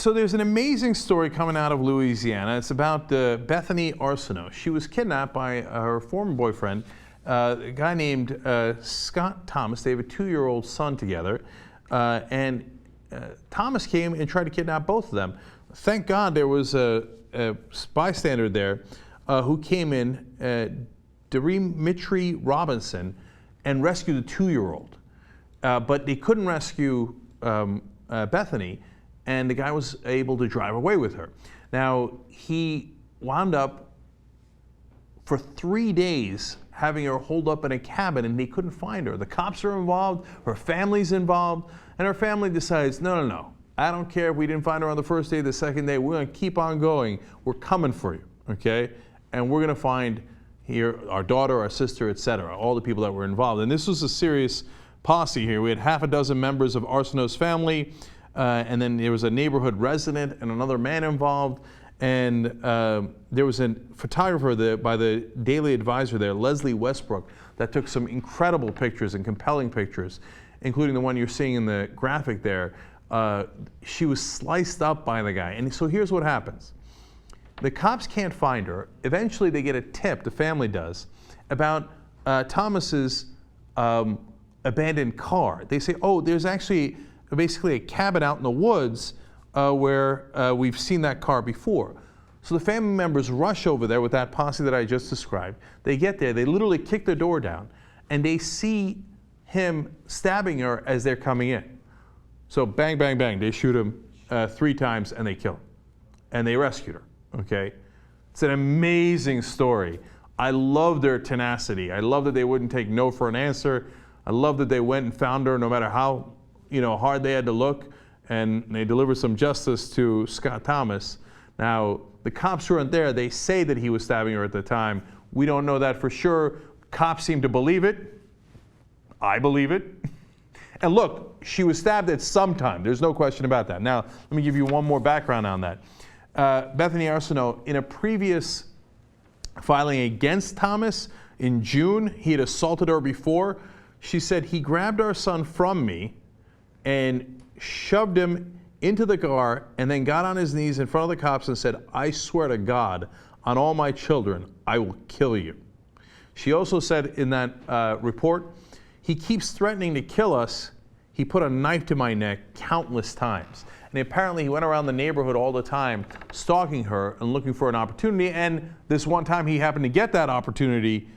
So there's an amazing story coming out of Louisiana. It's about Bethany Arceneaux. She was kidnapped by her former boyfriend, a guy named Scott Thomas. They have a 2-year-old son together. Thomas came and tried to kidnap both of them. Thank God there was a bystander there who came in, Dimitri Robinson, and rescued the 2-year-old. But they couldn't rescue Bethany, and the guy was able to drive away with her. Now, he wound up for 3 days having her holed up in a cabin, and they couldn't find her. The cops are involved, her family's involved, and her family decides, no, I don't care if we didn't find her on the first day, the second day, we're gonna keep on going. We're coming for you, okay? And we're gonna find here our daughter, our sister, etc., all the people that were involved. And this was a serious posse here. We had half a dozen members of Arceneaux's family, and then there was a neighborhood resident and another man involved. And there was a photographer by the Daily Advisor there, Leslie Westbrook, that took some incredible pictures and compelling pictures, including the one you're seeing in the graphic there. She was sliced up by the guy. And so here's what happens. The cops can't find her. Eventually they get a tip, the family does, about Thomas's abandoned car. They say, oh, there's actually basically a cabin out in the woods where we've seen that car before. So the family members rush over there with that posse that I just described. They get there, they literally kick the door down, and they see him stabbing her as they're coming in. So bang, bang, bang, they shoot him 3 times and they kill him. And they rescued her, okay? It's an amazing story. I love their tenacity. I love that they wouldn't take no for an answer. I love that they went and found her no matter how hard they had to look, and they delivered some justice to Scott Thomas. Now, the cops weren't there. They say that he was stabbing her at the time. We don't know that for sure. Cops seem to believe it. I believe it. And look, she was stabbed at some time. There's no question about that. Now, let me give you one more background on that. Bethany Arceneaux, in a previous filing against Thomas in June, he had assaulted her before. She said, he grabbed our son from me and shoved him into the car and then got on his knees in front of the cops and said, I swear to God, on all my children, I will kill you. She also said in that report, he keeps threatening to kill us. He put a knife to my neck countless times. And apparently he went around the neighborhood all the time stalking her and looking for an opportunity. And this one time he happened to get that opportunity.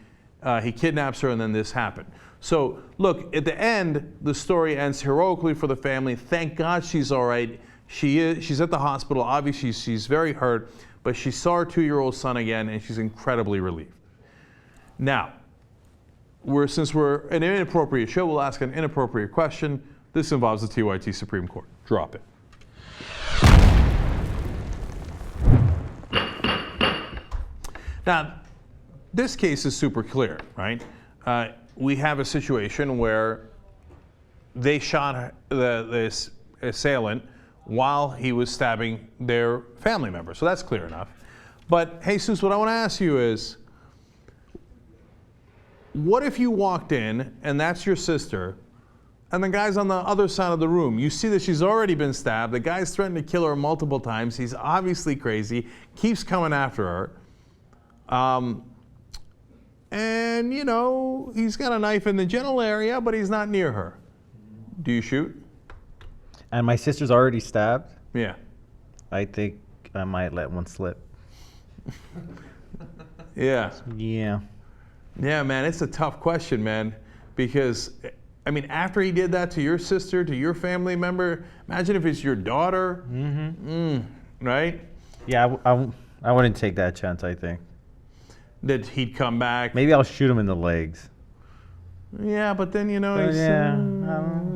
He kidnaps her and then this happened. So look, at the end, the story ends heroically for the family. Thank God she's all right. She's at the hospital. Obviously, she's very hurt, but she saw her 2-year-old son again, and she's incredibly relieved. Now, since we're an inappropriate show, we'll ask an inappropriate question. This involves the TYT Supreme Court. Drop it. Now, this case is super clear, right? We have a situation where they shot this assailant while he was stabbing their family member. So that's clear enough. But Jesus, what I want to ask you is, what if you walked in and that's your sister and the guy's on the other side of the room? You see that she's already been stabbed. The guy's threatened to kill her multiple times. He's obviously crazy, keeps coming after her. And, he's got a knife in the genital area, but he's not near her. Do you shoot? And my sister's already stabbed? Yeah. I think I might let one slip. Yeah. Yeah. Yeah, man, it's a tough question, man. Because, after he did that to your sister, to your family member, imagine if it's your daughter. Mm-hmm. Right? Yeah, I wouldn't take that chance, I think. That he'd come back. Maybe I'll shoot him in the legs. Yeah, but then,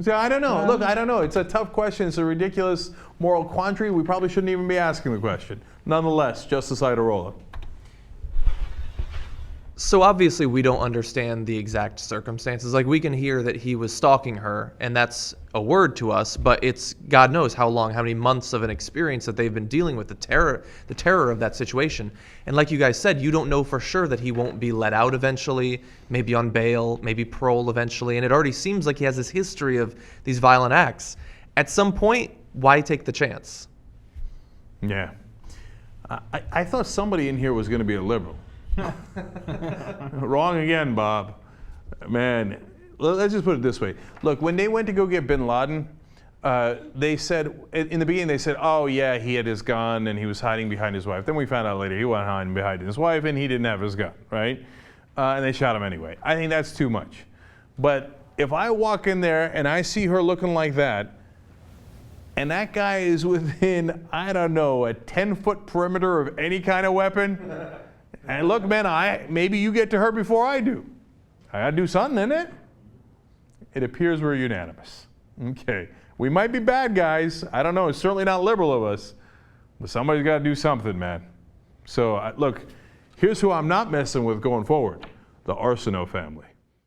so I don't know. Look, I don't know. It's a tough question. It's a ridiculous moral quandary. We probably shouldn't even be asking the question. Nonetheless, Justice Iderola. So obviously we don't understand the exact circumstances. Like, we can hear that he was stalking her, and that's a word to us, but it's God knows how long, how many months of an experience that they've been dealing with the terror of that situation. And like you guys said, you don't know for sure that he won't be let out eventually, maybe on bail, maybe parole eventually, and it already seems like he has this history of these violent acts. At some point, why take the chance? Yeah. I thought somebody in here was going to be a liberal. Wrong again, Bob. Man, let's just put it this way. Look, when they went to go get bin Laden, they said, in the beginning, they said, oh, yeah, he had his gun and he was hiding behind his wife. Then we found out later he wasn't hiding behind his wife and he didn't have his gun, right? And they shot him anyway. I think that's too much. But if I walk in there and I see her looking like that, and that guy is within, I don't know, a 10-foot perimeter of any kind of weapon, and look, man, maybe you get to her before I do. I gotta do something, isn't it? It appears we're unanimous. Okay. We might be bad guys. I don't know. It's certainly not liberal of us. But somebody's got to do something, man. So, look, here's who I'm not messing with going forward. The Arceneaux family.